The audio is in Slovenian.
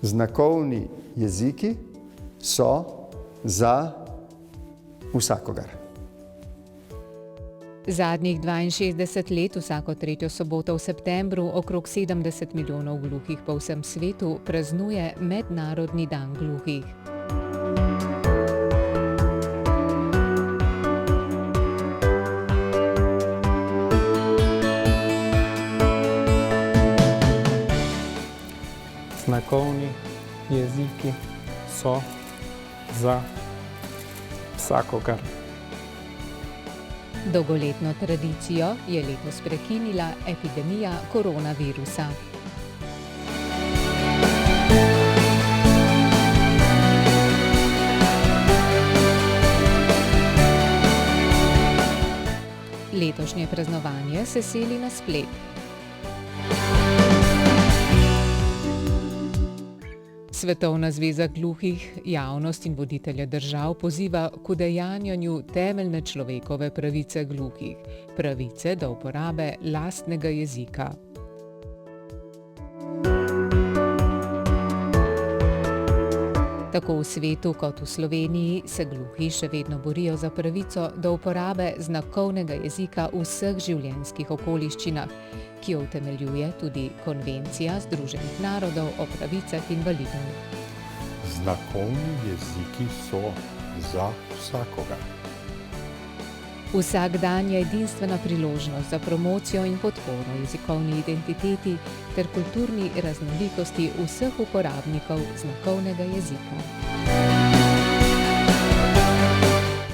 Znakovni jeziki so za vsakogar. Zadnjih 62 let vsako tretjo soboto v septembru okrog 70 milijonov gluhih po vsem svetu praznuje Mednarodni dan gluhih. Znakovni jeziki so za vsakogar. Dolgoletno tradicijo je letos prekinila epidemija koronavirusa. Letošnje praznovanje se seli na splet. Svetovna zveza gluhih javnost in voditelje držav poziva k udejanjanju temeljne človekove pravice gluhih, pravice do uporabe lastnega jezika. Tako v svetu kot v Sloveniji se gluhi še vedno borijo za pravico do uporabe znakovnega jezika v vseh življenjskih okoliščinah, ki jo utemeljuje tudi Konvencija Združenih narodov o pravicah invalidov. Znakovni jeziki so za vsakogar. Vsak dan je edinstvena priložnost za promocijo in podporo jezikovni identiteti ter kulturni raznolikosti vseh uporabnikov znakovnega jezika.